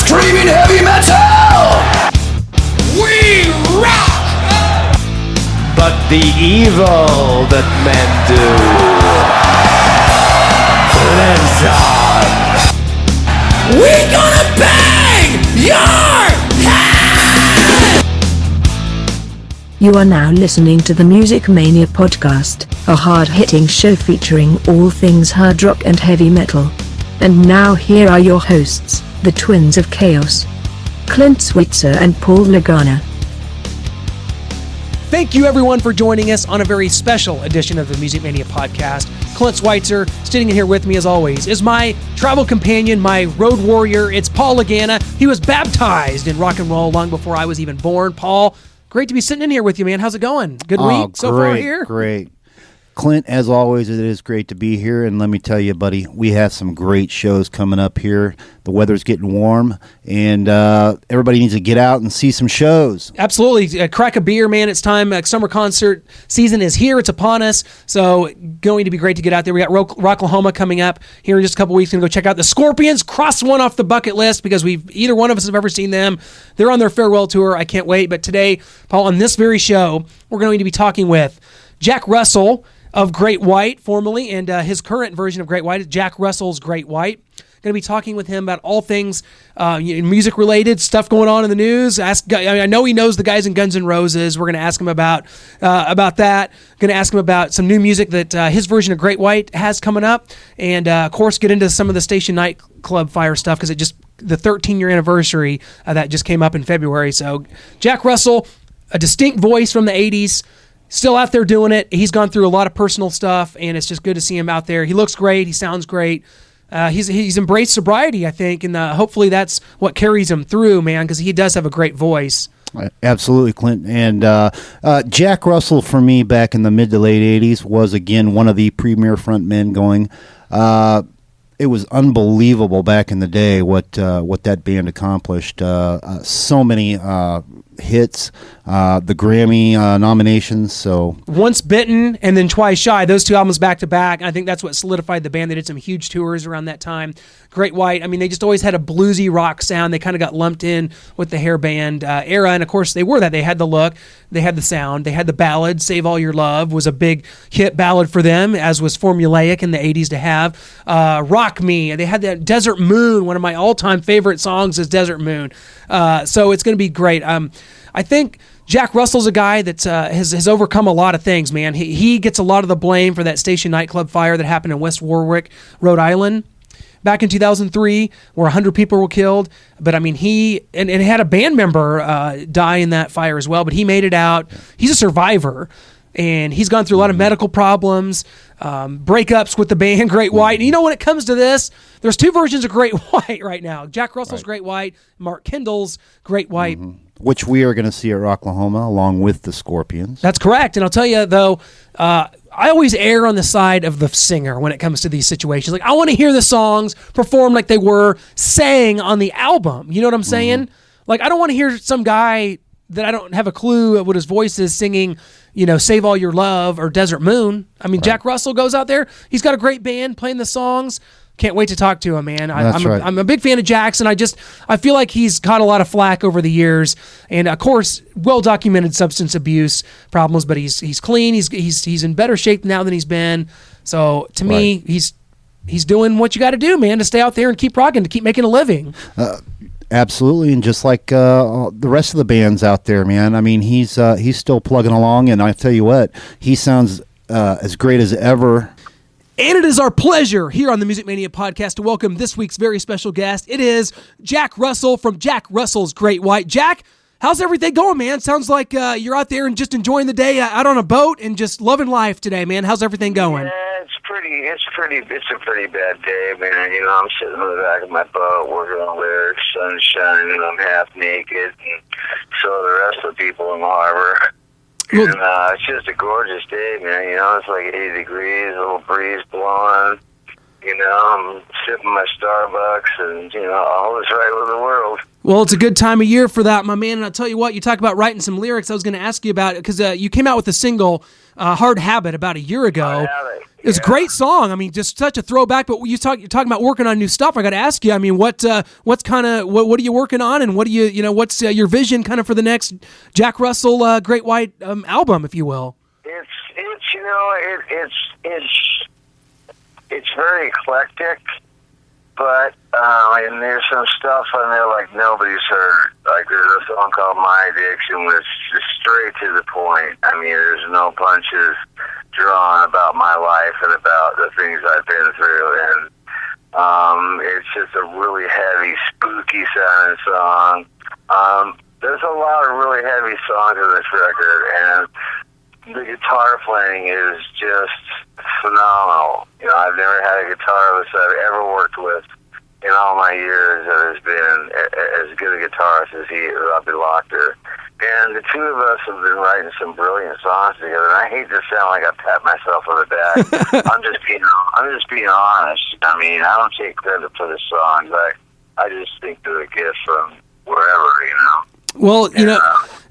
screaming heavy metal! We rock! But the evil that men do lives on. We gonna bang your head! You are now listening to the Music Mania podcast, a hard-hitting show featuring all things hard rock and heavy metal. And now here are your hosts, the Twins of Chaos, Clint Switzer and Paul Lagana. Thank you everyone for joining us on a very special edition of the Music Mania podcast. Clint Switzer, sitting in here with me as always, is my travel companion, my road warrior. It's Paul Lagana. He was baptized in rock and roll long before I was even born. Paul, great to be sitting in here with you, man. How's it going? Good week so far here? Great. Clint, as always, it is great to be here, and let me tell you, buddy, we have some great shows coming up here. The weather's getting warm, and everybody needs to get out and see some shows. Absolutely. Crack a beer, man. It's time. Summer concert season is here. It's upon us, so going to be great to get out there. We got Rocklahoma coming up here in just a couple weeks. Going to go check out the Scorpions. Cross one off the bucket list because either one of us have ever seen them. They're on their farewell tour. I can't wait. But today, Paul, on this very show, we're going to be talking with Jack Russell of Great White, formerly, and his current version of Great White is Jack Russell's Great White. Going to be talking with him about all things music-related, stuff going on in the news. I know he knows the guys in Guns N' Roses. We're going to ask him about that. Going to ask him about some new music that his version of Great White has coming up, and of course get into some of the Station Nightclub fire stuff because the 13-year anniversary that just came up in February. So Jack Russell, a distinct voice from the 80s. Still out there doing it. He's gone through a lot of personal stuff, and it's just good to see him out there. He looks great. He sounds great. He's embraced sobriety, I think, and hopefully that's what carries him through, man, because he does have a great voice. Absolutely, Clint. And Jack Russell, for me, back in the mid to late 80s, was, again, one of the premier front men going. It was unbelievable back in the day what that band accomplished. So many hits, the Grammy nominations. So Once Bitten and then Twice Shy, those two albums back to back. I think that's what solidified the band. They did some huge tours around that time. Great White, I mean, they just always had a bluesy rock sound. They kind of got lumped in with the hair band era, and of course they were that. They had the look, they had the sound, they had the ballad. Save All Your Love was a big hit ballad for them, as was Formulaic in the 80s to have. Rock Me, they had that Desert Moon, one of my all-time favorite songs is Desert Moon. So it's going to be great. I think Jack Russell's a guy that has overcome a lot of things, man. He gets a lot of the blame for that Station Nightclub fire that happened in West Warwick, Rhode Island, back in 2003, where 100 people were killed. But, I mean, he had a band member die in that fire as well, but he made it out. He's a survivor, and he's gone through a lot of medical problems, breakups with the band Great White. And you know, when it comes to this, there's two versions of Great White right now. Jack Russell's Great White, Mark Kendall's Great White. Mm-hmm. Which we are going to see at Rocklahoma along with the Scorpions. That's correct. And I'll tell you, though, I always err on the side of the singer when it comes to these situations. Like, I want to hear the songs performed like they were sang on the album. You know what I'm saying? Mm-hmm. Like, I don't want to hear some guy that I don't have a clue of what his voice is singing, Save All Your Love or Desert Moon. I mean, Jack Russell goes out there. He's got a great band playing the songs. Can't wait to talk to him, man. I'm a big fan of Jackson. I feel like he's caught a lot of flack over the years, and of course, well-documented substance abuse problems. But he's clean. He's in better shape now than he's been. So to me, he's doing what you got to do, man, to stay out there and keep rocking, to keep making a living. Absolutely, and just like the rest of the bands out there, man. I mean, he's still plugging along, and I tell you what, he sounds as great as ever. And it is our pleasure here on the Music Mania podcast to welcome this week's very special guest. It is Jack Russell from Jack Russell's Great White. Jack, how's everything going, man? Sounds like you're out there and just enjoying the day out on a boat and just loving life today, man. How's everything going? Yeah, it's a pretty bad day, man. I'm sitting on the back of my boat, working on lyrics, sun shining, I'm half naked, and so the rest of the people in the harbor. And it's just a gorgeous day, man. It's like 80 degrees, a little breeze blowing. I'm sipping my Starbucks, and all is right with the world. Well, it's a good time of year for that, my man. And I'll tell you what, you talk about writing some lyrics. I was going to ask you about it because you came out with a single, Hard Habit, about a year ago. Hard Habit. It's a great song. I mean, just such a throwback. But you're talking about working on new stuff. I got to ask you. I mean, what are you working on, and what do what's your vision kind of for the next Jack Russell Great White album, if you will? It's very eclectic, but and there's some stuff on there like nobody's heard. Like there's a song called My Addiction, which is straight to the point. I mean, there's no punches drawn about my life and about the things I've been through, and it's just a really heavy, spooky sounding song. There's a lot of really heavy songs on this record, and the guitar playing is just phenomenal. You know, I've never had a guitarist I've ever worked with in all my years that has been as good a guitarist as Robbie Lochter. And the two of us have been writing some brilliant songs together. And I hate to sound like I pat myself on the back. I'm just being honest. I mean, I don't take credit for the songs. I just think they're a gift from wherever, you know. Well,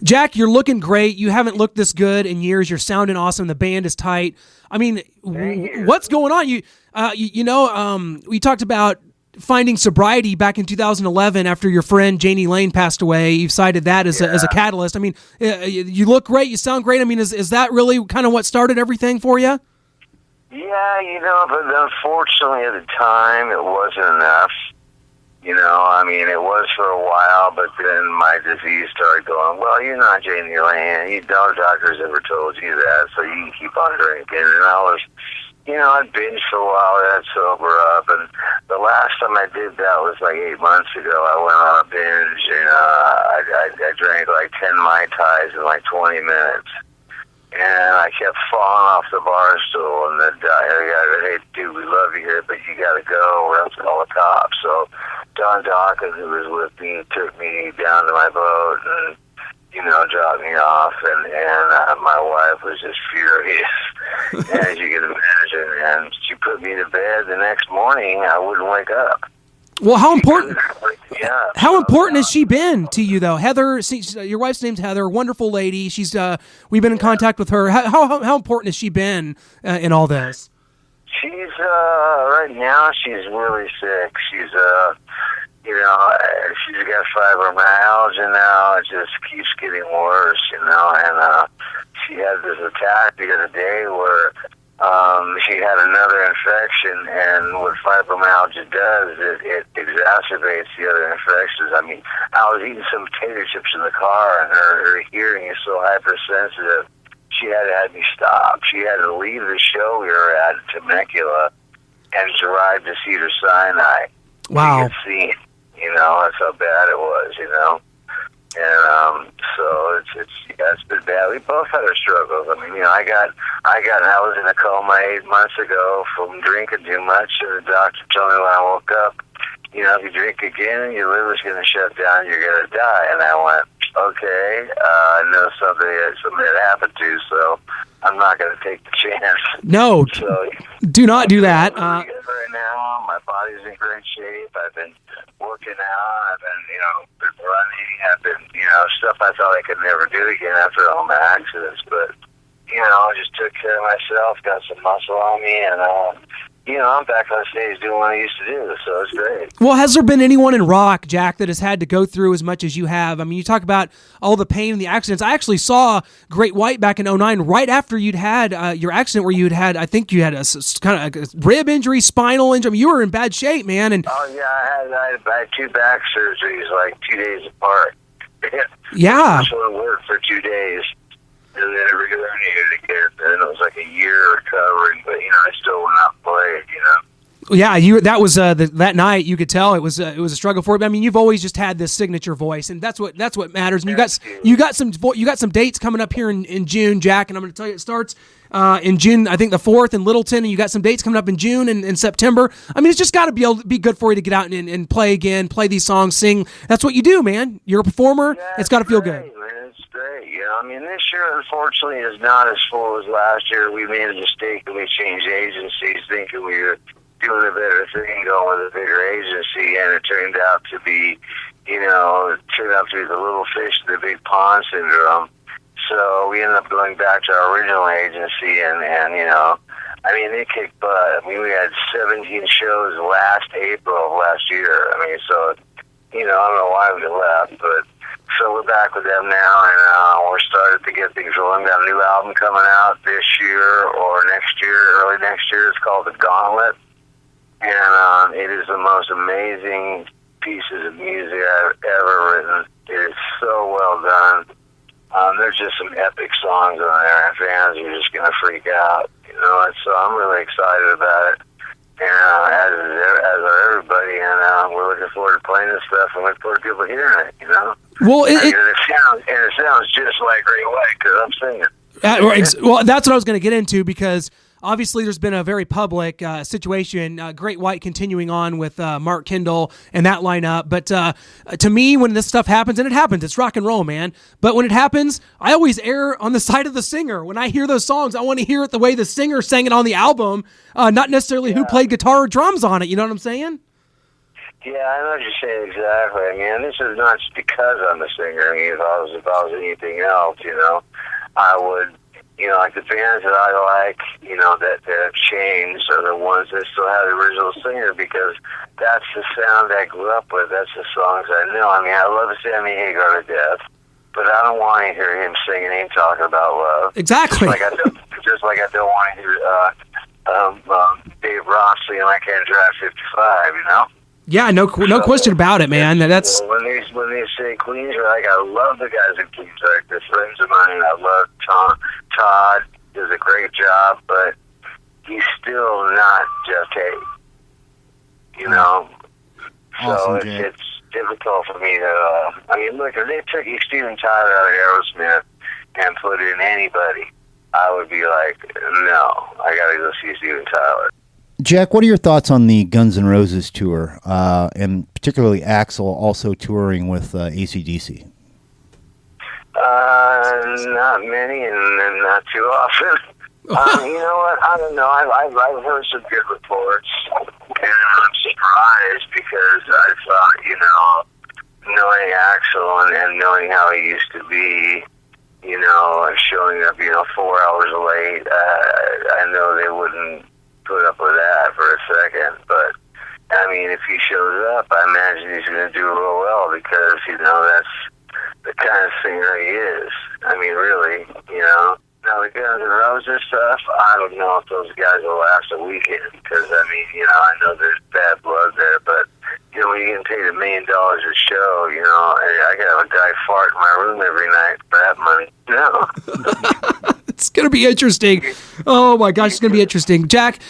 Jack, you're looking great. You haven't looked this good in years. You're sounding awesome. The band is tight. I mean, what's going on? We talked about finding sobriety back in 2011 after your friend Janie Lane passed away. You've cited that as a catalyst. I mean, you look great. You sound great. I mean, is that really kind of what started everything for you? Yeah, but unfortunately at the time it wasn't enough. I mean, it was for a while, but then my disease started going, well, you're not Janie Lane. No doctors ever told you that, so you can keep on drinking. And I was, I'd binged for a while, I'd sober up, and the last time I did that was like 8 months ago. I went on a binge, and I drank like 10 Mai Tais in like 20 minutes. And I kept falling off the bar stool, and the guy, hey, dude, we love you here, but you got to go, or else call the cops. So Don Dawkins, who was with me, took me down to my boat and, dropped me off. And my wife was just furious, as you can imagine. And she put me to bed. The next morning, I wouldn't wake up. Well, how important? How important has she been to you, though? Heather, your wife's name's Heather, wonderful lady. She's we've been in contact with her. How important has she been in all this? She's right now. She's really sick. She's she's got fibromyalgia now. It just keeps getting worse, And she had this attack the other day where. She had another infection, and what fibromyalgia does is it exacerbates the other infections. I mean, I was eating some potato chips in the car, and her hearing is so hypersensitive, she had to have me stop. She had to leave the show we were at Temecula and drive to Cedars-Sinai. Wow. To get seen. That's how bad it was, And so it's been bad. We both had our struggles. I mean, I was in a coma 8 months ago from drinking too much, and the doctor told me when I woke up, if you drink again, your liver's going to shut down, you're going to die. And I went, okay, I know something that happened to, so I'm not going to take the chance. No, so, do not do that. Right now, my body's in great shape. I've been working out. I've been, running. I've been, stuff I thought I could never do again after all my accidents. But, I just took care of myself, got some muscle on me, and, I'm back on stage doing what I used to do, so it's great. Well, has there been anyone in rock, Jack, that has had to go through as much as you have? I mean, you talk about all the pain and the accidents. I actually saw Great White back in 2009, right after you'd had your accident where I think you had a kind of a rib injury, spinal injury. I mean, you were in bad shape, man. And oh, yeah, I had 2 back surgeries, like 2 days apart. Yeah. So I worked for 2 days. And then it herniated again. And it was like a year recovering, but I still went out and played. Yeah, that was that night. You could tell it was a struggle for you. I mean, you've always just had this signature voice, and that's what matters. And you got some dates coming up here in June, Jack. And I'm going to tell you, it starts in June, I think the 4th in Littleton, and you got some dates coming up in June and September. I mean, it's just got to be good for you to get out and play again, play these songs, sing. That's what you do, man. You're a performer. Yeah, it's got to feel good. Man. It's great. I mean, this year, unfortunately, is not as full as last year. We made a mistake and we changed agencies thinking we were doing a better thing going with a bigger agency, and it turned out to be, the little fish in the big pond syndrome. So we ended up going back to our original agency, and I mean, they kicked butt. I mean, we had 17 shows last April of last year. I mean, so, you know, I don't know why we left, but so we're back with them now, and we're starting to get things rolling. We got a new album coming out this year or next year, early next year. It's called The Gauntlet, and it is the most amazing pieces of music I've ever written. It is so well done. There's just some epic songs on there, and fans are just going to freak out, you know, and so I'm really excited about it, and as are everybody, and we're looking forward to playing this stuff, and looking forward to people hearing it, you know. Well, it sounds just like Great White, because I'm singing. Well, that's what I was going to get into, because obviously there's been a very public situation, Great White continuing on with Mark Kendall and that lineup. But to me, when this stuff happens, and it happens, it's rock and roll, man. But when it happens, I always err on the side of the singer. When I hear those songs, I want to hear it the way the singer sang it on the album, not necessarily who played guitar or drums on it. You know what I'm saying? Yeah, I know what you're saying exactly. I mean, this is not just because I'm a singer. I mean, if I was anything else, you know, I would, you know, like the bands that I like, you know, that have changed are the ones that still have the original singer, because that's the sound I grew up with. That's the songs I know. I mean, I love Sammy Hagar to death, but I don't want to hear him singing and talking about love. Exactly. Just like I don't want to hear Dave Ross singing I Can't Drive 55, you know? Yeah, no question about it, man. That's when they say Queensryche, I love the guys at Queensryche. They're friends of mine. I love Tom. Todd does a great job, but he's still not Jeff Tate. You know, Awesome, so Jay. it's difficult for me to. I mean, look, if they took Steven Tyler out of Aerosmith and put in anybody, I would be like, no, I got to go see Steven Tyler. Jack, what are your thoughts on the Guns N' Roses tour, and particularly Axl also touring with AC/DC? Not many, and not too often. You know what? I don't know. I've heard some good reports, and I'm surprised because I thought, you know, knowing Axl and knowing how he used to be, you know, showing up, you know, 4 hours late, I know they wouldn't put up with that for a second, but I mean, if he shows up, I imagine he's going to do real well, because, you know, that's the kind of singer he is. I mean, really, you know. Now, the Guns N' Roses stuff, I don't know if those guys will last a weekend, because, I mean, you know, I know there's bad blood there, but, you know, when you're getting paid $1 million a show, you know, I got to have a guy fart in my room every night for that money, you know. it's going to be interesting. Oh my gosh, it's going to be interesting. Jack,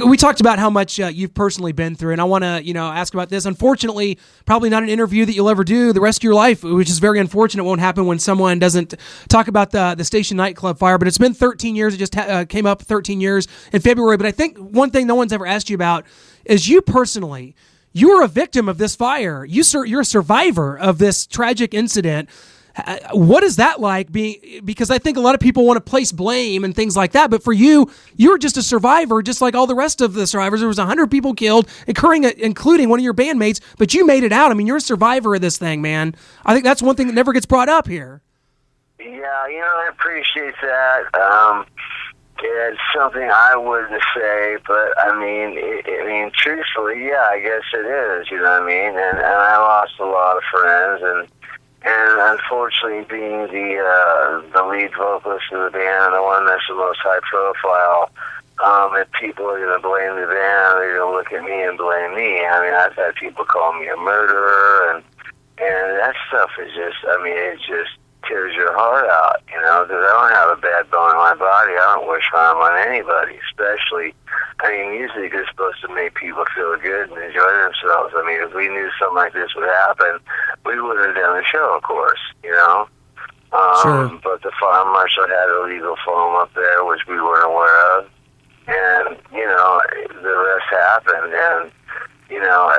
we talked about how much you've personally been through, and I want to, you know, ask about this. Unfortunately, probably not an interview that you'll ever do the rest of your life, which is very unfortunate. It won't happen when someone doesn't talk about the Station Nightclub fire, but it's been 13 years. It just came up 13 years in February. But I think one thing no one's ever asked you about is you personally, you were a victim of this fire. You're a survivor of this tragic incident. What is that like because I think a lot of people want to place blame and things like that, but for you, you're just a survivor, just like all the rest of the survivors. There was 100 people killed, including one of your bandmates, but you made it out. I mean, you're a survivor of this thing, man. I think that's one thing that never gets brought up here. Yeah, you know, I appreciate that. It's something I wouldn't say, but I mean, truthfully, yeah, I guess it is. You know what I mean? And I lost a lot of friends, and unfortunately, being the lead vocalist of the band and the one that's the most high profile, if people are going to blame the band, they're going to look at me and blame me. I mean, I've had people call me a murderer, and that stuff is just, I mean, it just tears your heart out, you know, because I don't have a bad bone in my body. I don't wish harm on anybody, especially, I mean, music is supposed to make people feel good and enjoy themselves. I mean, if we knew something like this would happen, we wouldn't have done the show, of course, you know. Sure. But the fire marshal had illegal foam up there, which we weren't aware of. And, you know, the rest happened. And, you know,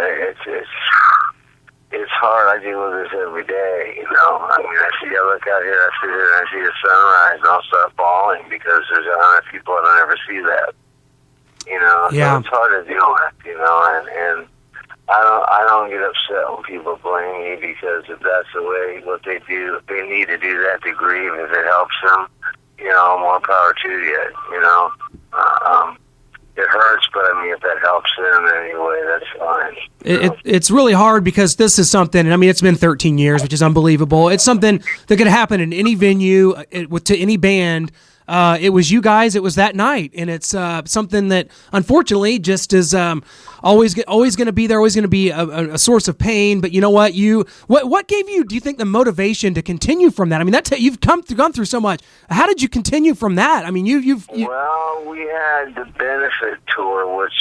it's hard. I deal with this every day, you know. I mean, I look out here, I sit here and I see the sunrise, and I'll start bawling because there's 100 people and I never see that. You know, yeah. So it's hard to deal with, you know, and I don't get upset when people blame me, because if that's the way, what they do, if they need to do that to grieve, if it helps them, you know, more power to you, you know. mean, if that helps them anyway, that's fine. It's really hard because this is something, I mean, it's been 13 years, which is unbelievable. It's something that could happen in any venue, to any band. It was you guys, it was that night. And it's something that, unfortunately, just is always going to be there, always going to be a source of pain. But you know what? What gave you, do you think, the motivation to continue from that? I mean, you've gone through so much. How did you continue from that? I mean, Well, we had the benefit tour, which,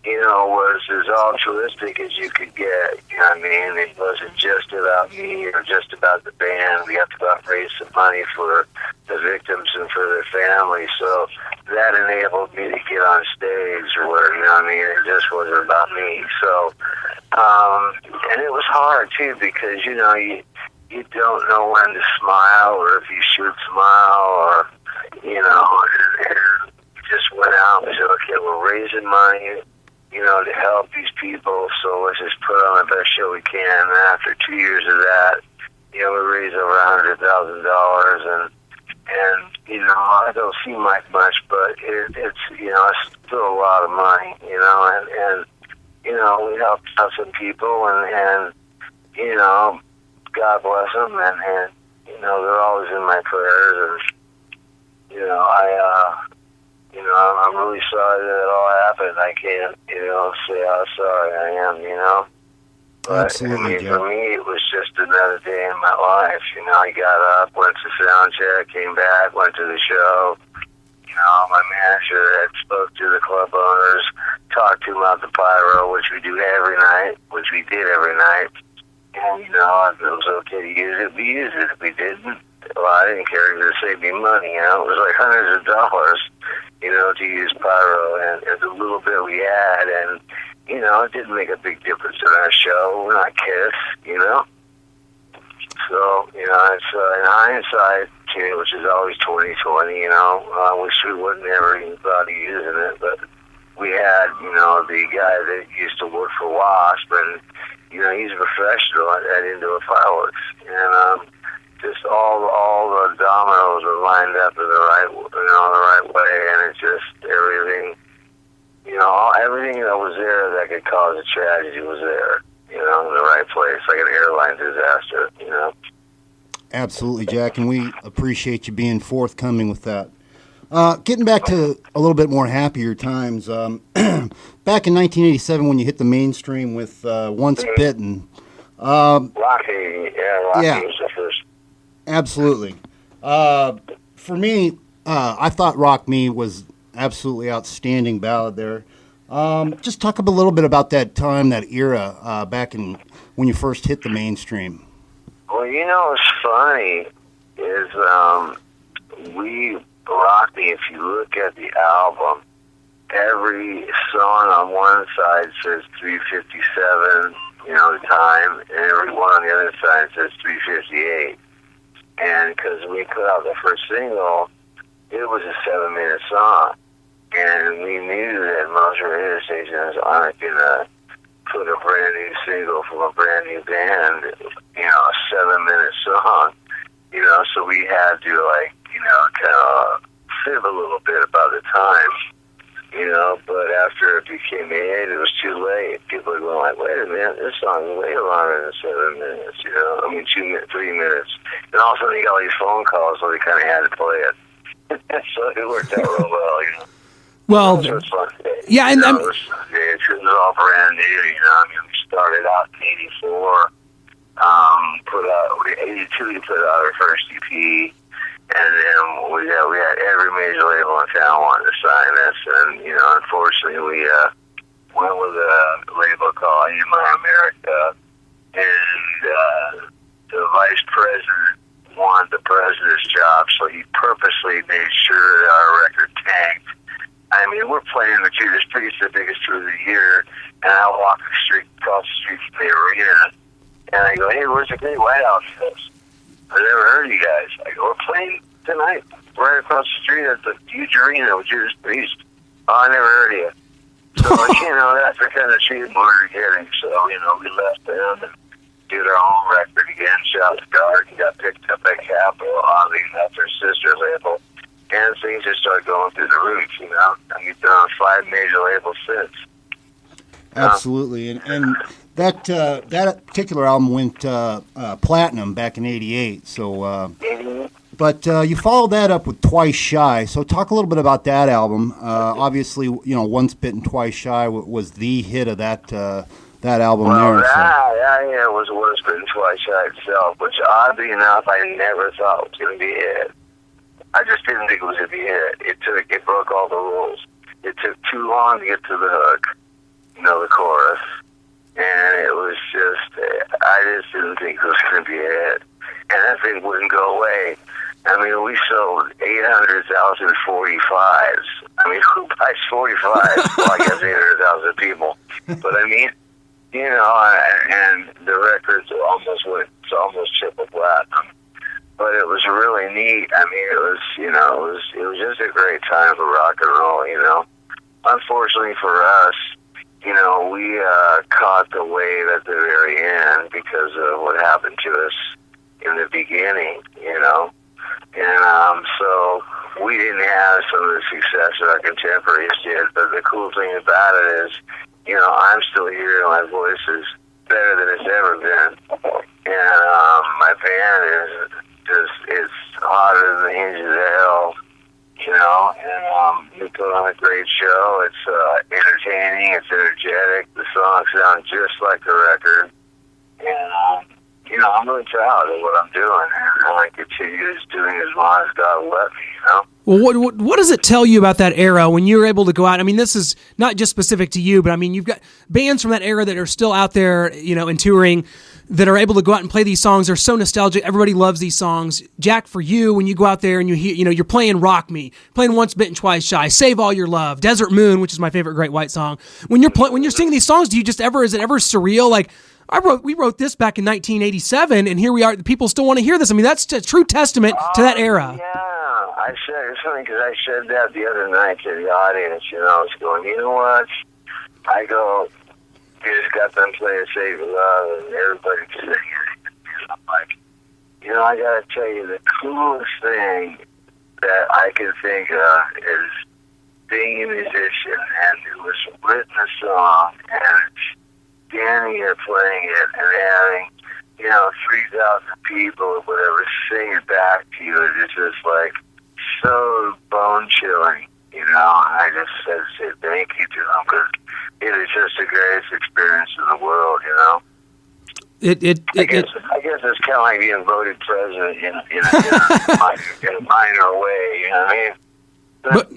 was as altruistic as you could get. You know what I mean? It wasn't just about me or just about the band. We have to go out and raise some money for the victims and for their families. So that enabled me to get on stage or whatever, you know what I mean? It just wasn't about me. So, and it was hard too because, you don't know when to smile or if you should smile or, and we just went out and said, okay, we're raising money, to help these people, so let's just put on the best show we can. And after 2 years of that, we raised over $100,000, and it don't seem like much, but it's still a lot of money, and we helped out some people, and God bless them, and they're always in my prayers, and I'm really sorry that it all happened. I can't, say how sorry I am, But, Absolutely, for me, it was just another day in my life. I got up, went to sound check, came back, went to the show. My manager had spoke to the club owners, talked to them about the pyro, which we do every night, which we did every night. And, if it was okay to use it, we used it. If we didn't, well, I didn't care because it saved me money, It was like hundreds of dollars, to use pyro, and the little bit we had, and, it didn't make a big difference in our show. We're not Kiss, So, it's in hindsight, which is always 2020, I wish we wouldn't ever even thought of using it, but we had, the guy that used to work for Wasp, and, he's a professional at indoor fireworks, and, just all the dominoes were lined up in the right way, and it's just everything, everything that was there that could cause a tragedy was there, in the right place, like an airline disaster, Absolutely, Jack, and we appreciate you being forthcoming with that. Getting back to a little bit more happier times, back in 1987 when you hit the mainstream with Once Bitten. Rocky was the first. Absolutely. For me, I thought Rock Me was absolutely outstanding ballad there. Just talk a little bit about that time, that era, back in when you first hit the mainstream. Well, what's funny is Rock Me, if you look at the album, every song on one side says 3:57, the time, and every one on the other side says 3:58. And because we put out the first single, it was a 7-minute song. And we knew that most radio stations aren't going to put a brand new single from a brand new band, a 7-minute song, so we had to, kind of fib a little bit about the time, but after it became a hit, it was too late. People were going like, wait a minute, this song is way longer than 7 minutes, 3 minutes. And all of a sudden you got all these phone calls, so they kind of had to play it. So it worked out real well, Well, so it was fun. yeah, and it was all brand new, we started out in 84, put out, 82 we put out our first EP, and then we had every major label in town wanting to sign us, and, unfortunately we went with a label called EMI America, and the vice president wanted the president's job, so he purposely made sure that our record tanked. I mean, we're playing the Judas Priest, the biggest tour of the year, and I walk across the street from the arena, and I go, hey, where's the Great White Outfits? I never heard of you guys. I go, we're playing tonight, right across the street at the huge arena with Judas Priest. Oh, I never heard of you. So, that's the kind of treatment we were getting. So, we left them and did our own record again, Shout the Guard, and got picked up by Capitol, that's our sister label. and things just started going through the roof, you know. I mean, been on 5 major labels since. Absolutely, and that particular album went platinum back in '88. So, but you followed that up with Twice Shy. So, talk a little bit about that album. Obviously, you know, Once Bitten, Twice Shy was the hit of that album. Well, there. that was Once Bitten, Twice Shy itself, which oddly enough, I never thought was going to be a hit. I just didn't think it was going to be a hit. It broke all the rules. It took too long to get to the hook. You know, the chorus, and it was just, I just didn't think it was going to be a hit, and that thing wouldn't go away. I mean, we sold 800,000 45s. I mean, who buys 45s? Well, I guess 800,000 people, but I mean, you know, and the records almost triple platinum, but it was really neat. I mean, it was, you know, it was just a great time for rock and roll, you know. Unfortunately for us, you know, we caught the wave at the very end because of what happened to us in the beginning, you know. And so we didn't have some of the success that our contemporaries did. But the cool thing about it is, you know, I'm still here and my voice is better than it's ever been. And my band is just, it's hotter than the hinges of hell. You know, and we put on a great show. It's entertaining. It's energetic. The songs sound just like the record. And, you know, I'm really proud of what I'm doing. And I continue doing as long as God will let me, you know. Well, what does it tell you about that era when you were able to go out? I mean, this is not just specific to you, but I mean, you've got bands from that era that are still out there, you know, and touring, that are able to go out and play these songs. They're so nostalgic. Everybody loves these songs. Jack, for you, when you go out there and you hear, you know, you're playing Rock Me, playing Once Bitten, Twice Shy, Save All Your Love, Desert Moon, which is my favorite Great White song. When you're singing these songs, is it ever surreal? Like, we wrote this back in 1987, and here we are. People still want to hear this. I mean, that's a true testament to that era. Yeah, I said it's funny because I said that the other night to the audience. You know, I was going, you know what? I go, you just got them playing Save Your Love, and everybody's singing it. And I'm like, you know, I got to tell you, the coolest thing that I can think of is being a musician, and it was written a song, and standing here playing it and having, you know, 3,000 people or whatever sing it back to you. It's just like so bone chilling, you know. I just said to say thank you to them because it is just the greatest experience in the world, you know. I guess it's kind of like being voted president in a minor way, you know what I mean? But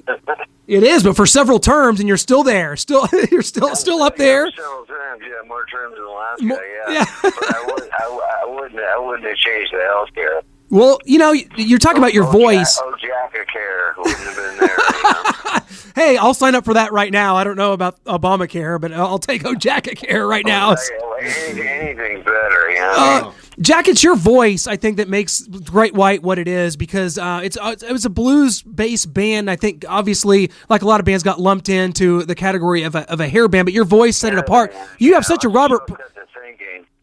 it is, but for several terms, and you're still there. You're still up there. Several terms, yeah, more terms than Alaska, yeah. But I wouldn't have changed the health care. Well, you know, you're talking about your voice. Jack care wouldn't have been there. You know? Hey, I'll sign up for that right now. I don't know about Obamacare, but I'll take Care right now. Anything better, you know. Jack, it's your voice, I think, that makes Great White what it is, because it was a blues-based band. I think, obviously, like a lot of bands, got lumped into the category of a hair band, but your voice set it apart. You have such a Robert.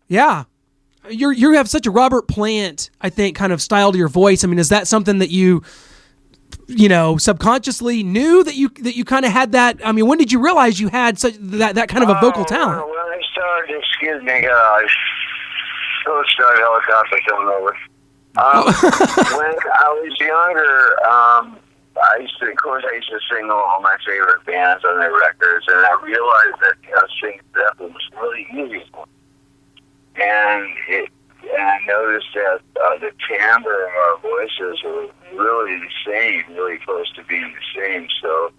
Yeah. You have such a Robert Plant, I think, kind of style to your voice. I mean, is that something that you know, subconsciously knew that you kind of had that? I mean, when did you realize you had such that kind of a vocal talent? When I started, excuse me, guys, so started helicopter coming over. When I was younger, I used to sing all my favorite bands on their records, and I realized that, you know, singing that was really easy. And I noticed that the timbre of our voices were really the same, really close to being the same. So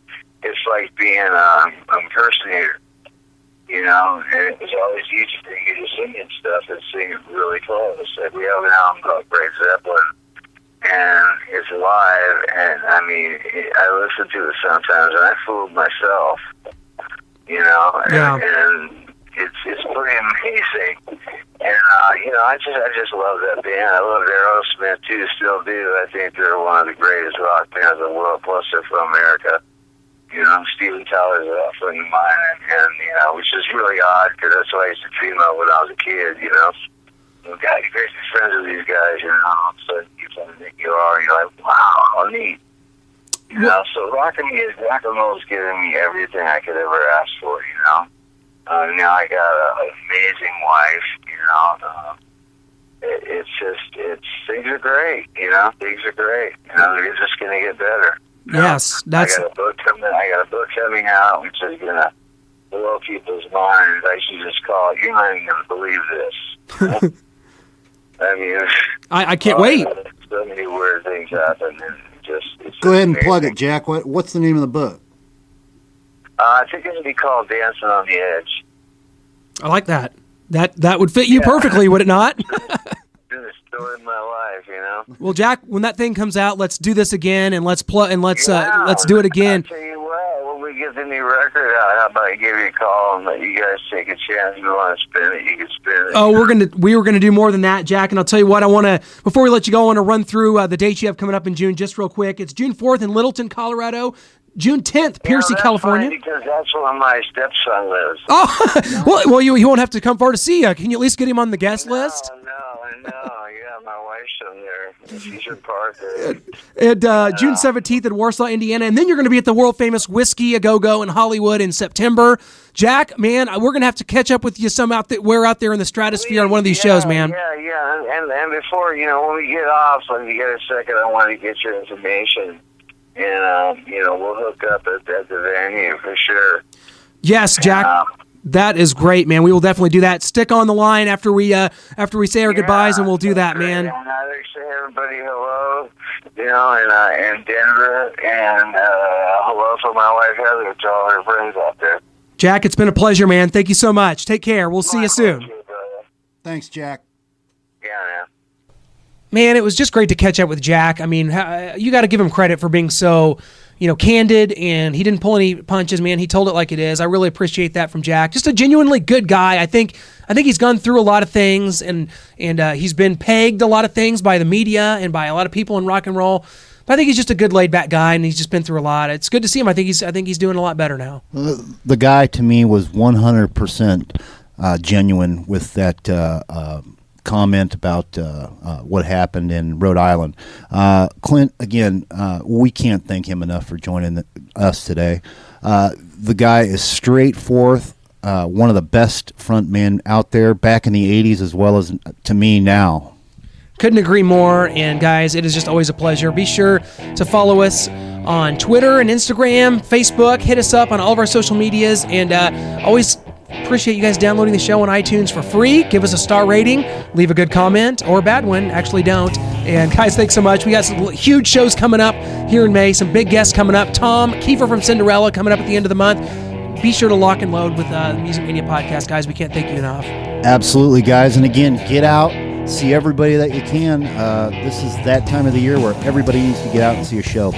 it's like being an impersonator, you know. And it was always easy for you to sing and stuff and sing it really close. Like, we have an album called Great Zeppelin, and it's live. And I mean, I listen to it sometimes, and I fooled myself, you know. Yeah. And it's pretty amazing. And, you know, I just love that band. I love Aerosmith, too, still do. I think they're one of the greatest rock bands in the world, plus they're from America. You know, Steven Tyler's a friend of mine, and you know, which is really odd, because that's what I used to dream of when I was a kid, you know. God, you're great friends with these guys, you know, so you think you are, you're like, wow, how neat. You know, so rock and roll is giving me everything I could ever ask for. You know, now I got an amazing wife. You know, it's things are great. You know, things are great. You know, they're just gonna get better. Yes, that's. I got a book coming out, which is gonna blow people's minds. I should just call it. You're not even gonna believe this. I mean, I can't wait. So many weird things happen, and it's Go ahead and amazing. plug it, Jack. What's the name of the book? I think it'll be called Dancing on the Edge. I like that. That would fit you perfectly, would it not? Been a story of my life, you know. Well, Jack, when that thing comes out, let's do this again, and let's do it again. I'll tell you what, when we get the new record out, how about I give you a call and let you guys take a chance? If you want to spin it, you can spin it. Oh, we were gonna do more than that, Jack. And I'll tell you what, before we let you go, I want to run through the dates you have coming up in June, just real quick. It's June 4th in Littleton, Colorado. June 10th, Piercy, California. Because that's where my stepson lives. Oh, well, you won't have to come far to see you. Can you at least get him on the guest list? No, yeah, my wife's from there. She's in Park there. And June 17th in Warsaw, Indiana. And then you're going to be at the world-famous Whiskey A Go-Go in Hollywood in September. Jack, man, we're going to have to catch up with you some out there in the stratosphere on one of these shows, man. Yeah. And before, when we get off, when you get a second, I want to get your information. And, we'll hook up at the venue for sure. Yes, Jack. That is great, man. We will definitely do that. Stick on the line after we say our goodbyes, and we'll do that, man. And I say everybody hello, and Denver, and hello for my wife Heather to all her friends out there. Jack, it's been a pleasure, man. Thank you so much. Take care. We'll see you soon. Thanks, Jack. Yeah, man. Man, it was just great to catch up with Jack. I mean, you got to give him credit for being so, candid, and he didn't pull any punches, man. He told it like it is. I really appreciate that from Jack. Just a genuinely good guy. I think he's gone through a lot of things, and he's been pegged a lot of things by the media and by a lot of people in rock and roll. But I think he's just a good laid back guy, and he's just been through a lot. It's good to see him. I think he's doing a lot better now. The guy to me was 100% genuine with that comment about what happened in Rhode Island. Clint, again, we can't thank him enough for joining us today. The guy is straightforward, one of the best front men out there back in the 80s as well as to me now. Couldn't agree more. And guys, it is just always a pleasure. Be sure to follow us on Twitter and Instagram, Facebook. Hit us up on all of our social medias, and always appreciate you guys downloading the show on iTunes for free. Give us a star rating, leave a good comment, or a bad one. Actually, don't. And guys, thanks so much. We got some huge shows coming up here in May, some big guests coming up. Tom Kiefer from Cinderella coming up at the end of the month. Be sure to lock and load with the Music Mania podcast, guys. We can't thank you enough. Absolutely, guys. And again, get out, see everybody that you can. This is that time of the year where everybody needs to get out and see a show.